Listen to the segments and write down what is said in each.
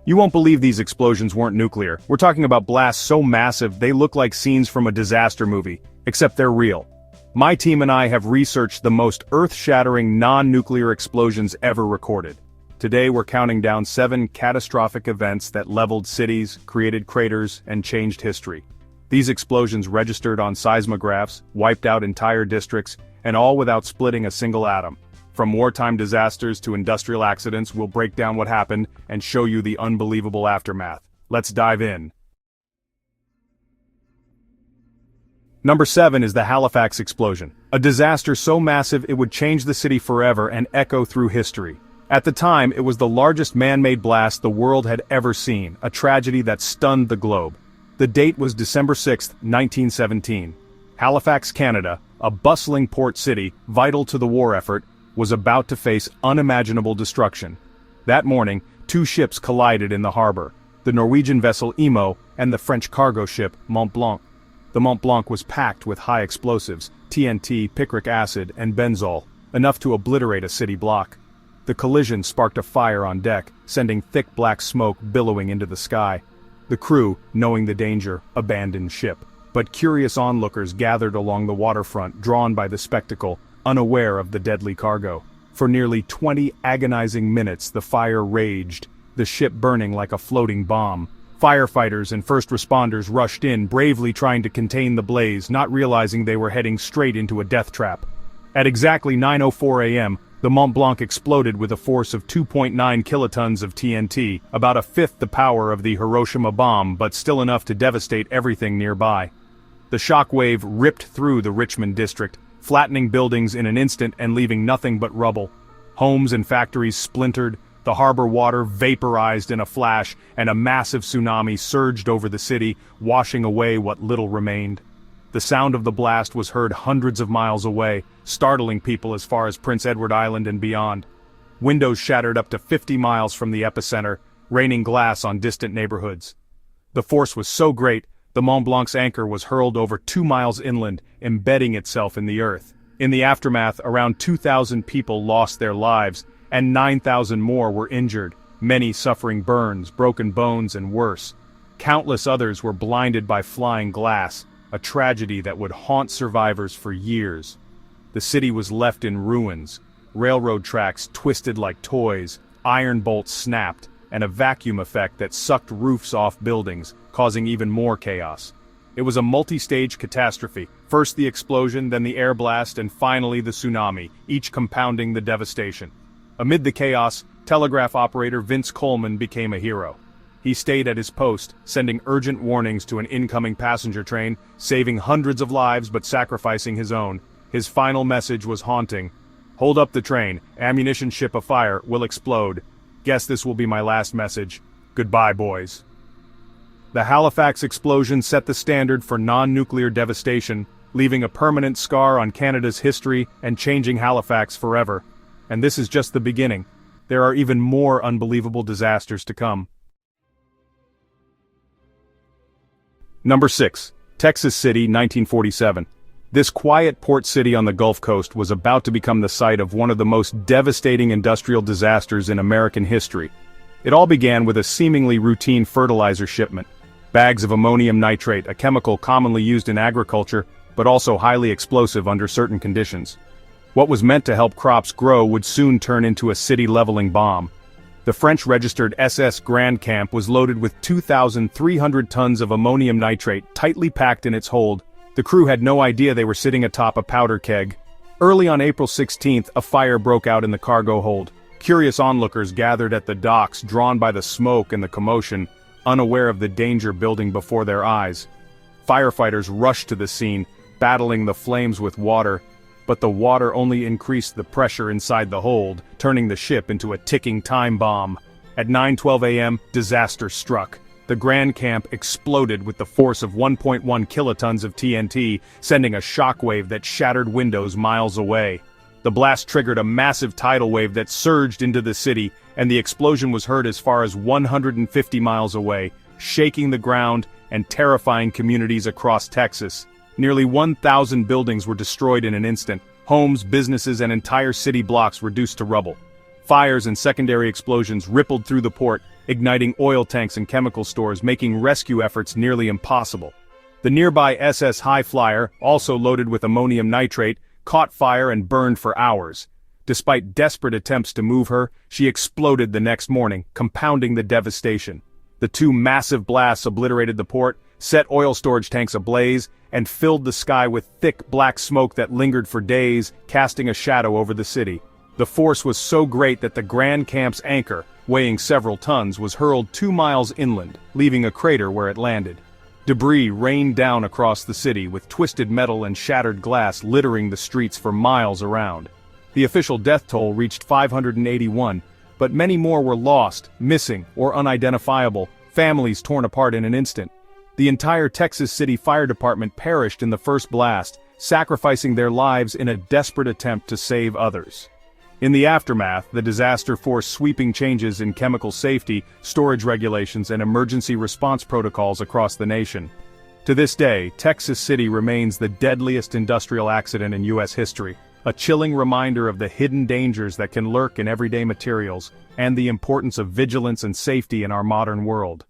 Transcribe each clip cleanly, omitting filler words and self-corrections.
You won't believe these explosions weren't nuclear. We're talking about blasts so massive they look like scenes from a disaster movie, except they're real. My team and I have researched the most earth-shattering non-nuclear explosions ever recorded. Today we're counting down 7 catastrophic events that leveled cities, created craters, and changed history. These explosions registered on seismographs, wiped out entire districts, and all without splitting a single atom. From wartime disasters to industrial accidents, we'll break down what happened and show you the unbelievable aftermath. Let's dive in. Number 7 is the Halifax explosion. A disaster so massive it would change the city forever and echo through history. At the time, it was the largest man-made blast the world had ever seen, a tragedy that stunned the globe. The date was December 6, 1917. Halifax, Canada, a bustling port city, vital to the war effort, was about to face unimaginable destruction. That morning, 2 ships collided in the harbor, the Norwegian vessel Imo and the French cargo ship Mont Blanc. The Mont Blanc was packed with high explosives, TNT, picric acid, and benzol, enough to obliterate a city block. The collision sparked a fire on deck, sending thick black smoke billowing into the sky. The crew, knowing the danger, abandoned ship. But curious onlookers gathered along the waterfront, drawn by the spectacle, unaware of the deadly cargo. For nearly 20 agonizing minutes the fire raged, the ship burning like a floating bomb. Firefighters and first responders rushed in, bravely trying to contain the blaze, not realizing they were heading straight into a death trap. At exactly 9:04 a.m., the Mont Blanc exploded with a force of 2.9 kilotons of TNT, about a fifth the power of the Hiroshima bomb, but still enough to devastate everything nearby. The shock wave ripped through the Richmond district, flattening buildings in an instant and leaving nothing but rubble. Homes and factories splintered, the harbor water vaporized in a flash, and a massive tsunami surged over the city, washing away what little remained. The sound of the blast was heard hundreds of miles away, startling people as far as Prince Edward Island and beyond. Windows shattered up to 50 miles from the epicenter, raining glass on distant neighborhoods. The force was so great, the Mont Blanc's anchor was hurled over 2 miles inland, embedding itself in the earth. In the aftermath, around 2,000 people lost their lives, and 9,000 more were injured, many suffering burns, broken bones, and worse. Countless others were blinded by flying glass, a tragedy that would haunt survivors for years. The city was left in ruins, railroad tracks twisted like toys, iron bolts snapped, and a vacuum effect that sucked roofs off buildings, causing even more chaos. It was a multi-stage catastrophe, first the explosion, then the air blast, and finally the tsunami, each compounding the devastation. Amid the chaos, telegraph operator Vince Coleman became a hero. He stayed at his post, sending urgent warnings to an incoming passenger train, saving hundreds of lives but sacrificing his own. His final message was haunting. "Hold up the train, ammunition ship afire, will explode. Guess this will be my last message. Goodbye, boys." The Halifax explosion set the standard for non-nuclear devastation, leaving a permanent scar on Canada's history and changing Halifax forever. And this is just the beginning. There are even more unbelievable disasters to come. Number 6. Texas City, 1947. This quiet port city on the Gulf Coast was about to become the site of one of the most devastating industrial disasters in American history. It all began with a seemingly routine fertilizer shipment. Bags of ammonium nitrate, a chemical commonly used in agriculture, but also highly explosive under certain conditions. What was meant to help crops grow would soon turn into a city-leveling bomb. The French-registered SS Grand Camp was loaded with 2,300 tons of ammonium nitrate tightly packed in its hold. The crew had no idea they were sitting atop a powder keg. Early on April 16th, a fire broke out in the cargo hold. Curious onlookers gathered at the docks, drawn by the smoke and the commotion, unaware of the danger building before their eyes. Firefighters rushed to the scene, battling the flames with water, but the water only increased the pressure inside the hold, turning the ship into a ticking time bomb. At 9:12 a.m., disaster struck. The Grand Camp exploded with the force of 1.1 kilotons of TNT, sending a shockwave that shattered windows miles away. The blast triggered a massive tidal wave that surged into the city, and the explosion was heard as far as 150 miles away, shaking the ground and terrifying communities across Texas. Nearly 1,000 buildings were destroyed in an instant, homes, businesses, and entire city blocks reduced to rubble. Fires and secondary explosions rippled through the port, igniting oil tanks and chemical stores, making rescue efforts nearly impossible. The nearby SS High Flyer, also loaded with ammonium nitrate, caught fire and burned for hours. Despite desperate attempts to move her, she exploded the next morning, compounding the devastation. The two massive blasts obliterated the port, set oil storage tanks ablaze, and filled the sky with thick black smoke that lingered for days, casting a shadow over the city. The force was so great that the Grand Camp's anchor, weighing several tons, was hurled 2 miles inland, leaving a crater where it landed. Debris rained down across the city, with twisted metal and shattered glass littering the streets for miles around. The official death toll reached 581, but many more were lost, missing, or unidentifiable, families torn apart in an instant. The entire Texas City Fire Department perished in the first blast, sacrificing their lives in a desperate attempt to save others. In the aftermath, the disaster forced sweeping changes in chemical safety, storage regulations, and emergency response protocols across the nation. To this day, Texas City remains the deadliest industrial accident in U.S. history, a chilling reminder of the hidden dangers that can lurk in everyday materials, and the importance of vigilance and safety in our modern world.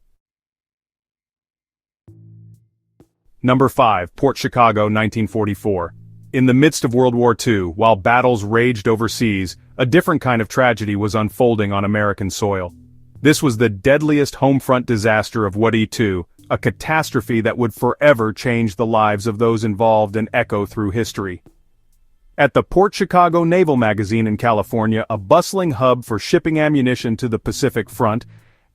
Number 5. Port Chicago, 1944. In the midst of World War II, while battles raged overseas, a different kind of tragedy was unfolding on American soil. This was the deadliest homefront disaster of World War II, a catastrophe that would forever change the lives of those involved and echo through history. At the Port Chicago Naval Magazine in California, a bustling hub for shipping ammunition to the Pacific Front,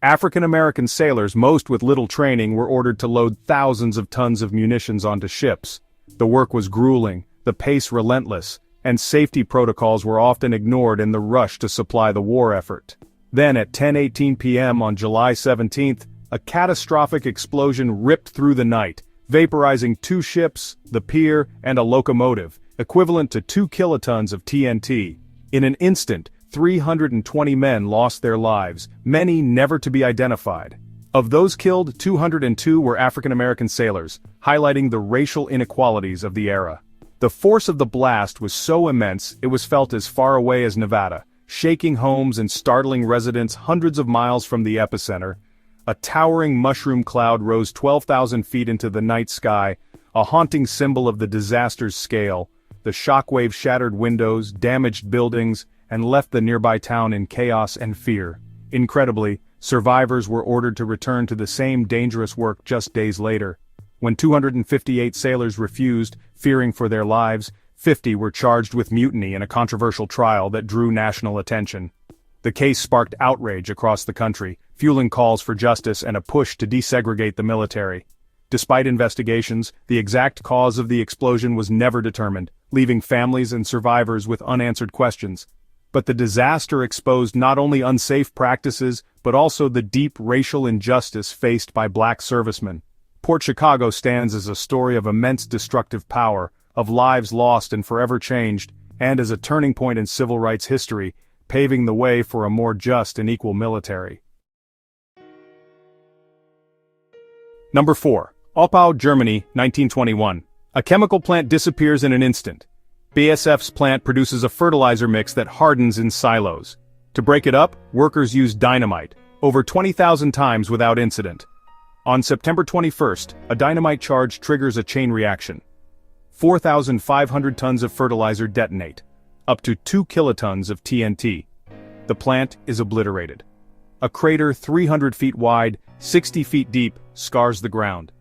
African-American sailors, most with little training, were ordered to load thousands of tons of munitions onto ships. The work was grueling, the pace relentless, and safety protocols were often ignored in the rush to supply the war effort. Then at 10:18 p.m. on July 17th, a catastrophic explosion ripped through the night, vaporizing 2 ships, the pier, and a locomotive, equivalent to 2 kilotons of TNT. In an instant, 320 men lost their lives, many never to be identified. Of those killed, 202 were African-American sailors, highlighting the racial inequalities of the era. The force of the blast was so immense it was felt as far away as Nevada, shaking homes and startling residents hundreds of miles from the epicenter. A towering mushroom cloud rose 12,000 feet into the night sky, a haunting symbol of the disaster's scale. The shockwave shattered windows, damaged buildings, and left the nearby town in chaos and fear. Incredibly, survivors were ordered to return to the same dangerous work just days later. When 258 sailors refused, fearing for their lives, 50 were charged with mutiny in a controversial trial that drew national attention. The case sparked outrage across the country, fueling calls for justice and a push to desegregate the military. Despite investigations, the exact cause of the explosion was never determined, leaving families and survivors with unanswered questions. But the disaster exposed not only unsafe practices, but also the deep racial injustice faced by black servicemen. Port Chicago stands as a story of immense destructive power, of lives lost and forever changed, and as a turning point in civil rights history, paving the way for a more just and equal military. Number 4. Oppau, Germany, 1921. A chemical plant disappears in an instant. BASF's plant produces a fertilizer mix that hardens in silos. To break it up, workers use dynamite, over 20,000 times without incident. On September 21st, a dynamite charge triggers a chain reaction. 4,500 tons of fertilizer detonate, up to 2 kilotons of TNT. The plant is obliterated. A crater 300 feet wide, 60 feet deep, scars the ground.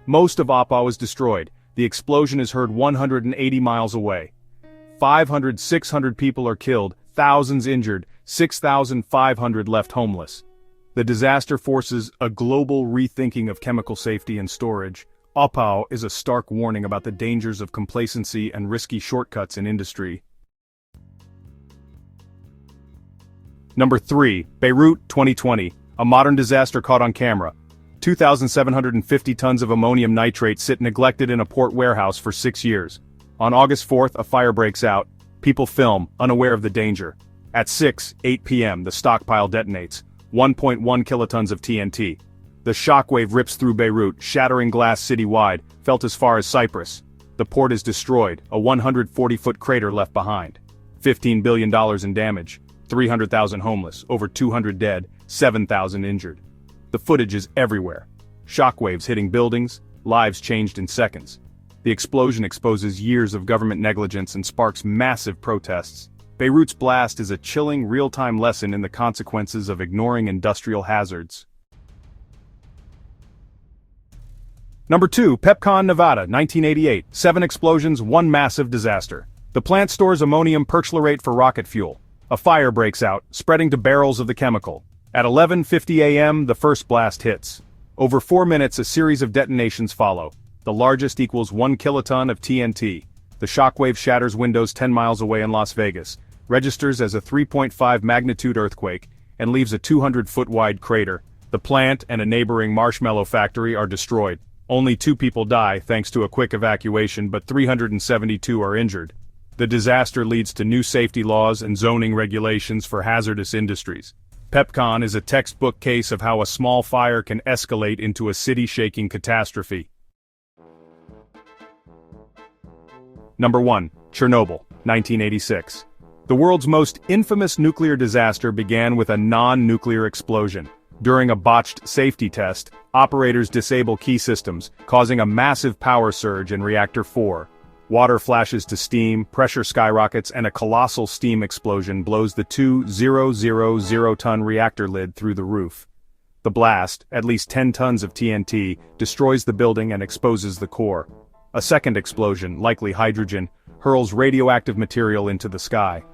Most of Oppau is destroyed. The explosion is heard 180 miles away. 600 people are killed, thousands injured, 6,500 left homeless. The disaster forces a global rethinking of chemical safety and storage. Oppau is a stark warning about the dangers of complacency and risky shortcuts in industry. Number 3. Beirut, 2020. A modern disaster caught on camera. 2,750 tons of ammonium nitrate sit neglected in a port warehouse for 6 years. On August 4th, a fire breaks out. People film, unaware of the danger. At 8 p.m., the stockpile detonates. 1.1 kilotons of TNT. The shockwave rips through Beirut, shattering glass citywide, felt as far as Cyprus. The port is destroyed, a 140-foot crater left behind. $15 billion in damage. 300,000 homeless, over 200 dead, 7,000 injured. The footage is everywhere. Shockwaves hitting buildings, lives changed in seconds. The explosion exposes years of government negligence and sparks massive protests. Beirut's blast is a chilling real-time lesson in the consequences of ignoring industrial hazards. Number 2, Pepcon, Nevada, 1988. 7 explosions, 1 massive disaster. The plant stores ammonium perchlorate for rocket fuel. A fire breaks out, spreading to barrels of the chemical. At 11:50 a.m., the first blast hits. Over 4 minutes, a series of detonations follow. The largest equals 1 kiloton of TNT. The shockwave shatters windows 10 miles away in Las Vegas, registers as a 3.5 magnitude earthquake, and leaves a 200-foot-wide crater. The plant and a neighboring marshmallow factory are destroyed. Only 2 people die thanks to a quick evacuation, but 372 are injured. The disaster leads to new safety laws and zoning regulations for hazardous industries. Pepcon is a textbook case of how a small fire can escalate into a city-shaking catastrophe. Number 1, Chernobyl, 1986. The world's most infamous nuclear disaster began with a non-nuclear explosion. During a botched safety test, operators disable key systems, causing a massive power surge in Reactor 4. Water flashes to steam, pressure skyrockets, and a colossal steam explosion blows the 2,000-ton reactor lid through the roof. The blast, at least 10 tons of TNT, destroys the building and exposes the core. A second explosion, likely hydrogen, hurls radioactive material into the sky.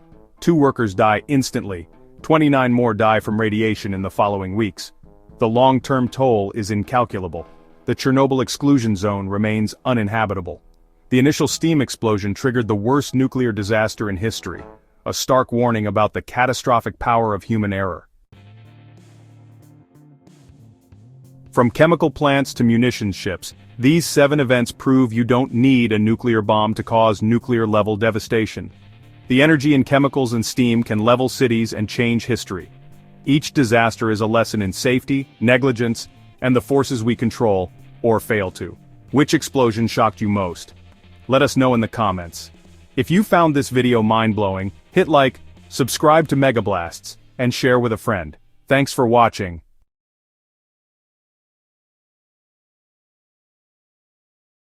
2 workers die instantly. 29 more die from radiation in the following weeks. The long-term toll is incalculable. The Chernobyl exclusion zone remains uninhabitable. The initial steam explosion triggered the worst nuclear disaster in history, a stark warning about the catastrophic power of human error. From chemical plants to munitions ships, these 7 events prove you don't need a nuclear bomb to cause nuclear-level devastation. The energy in chemicals and steam can level cities and change history. Each disaster is a lesson in safety, negligence, and the forces we control, or fail to. Which explosion shocked you most? Let us know in the comments. If you found this video mind-blowing, hit like, subscribe to Mega Blasts, and share with a friend. Thanks for watching.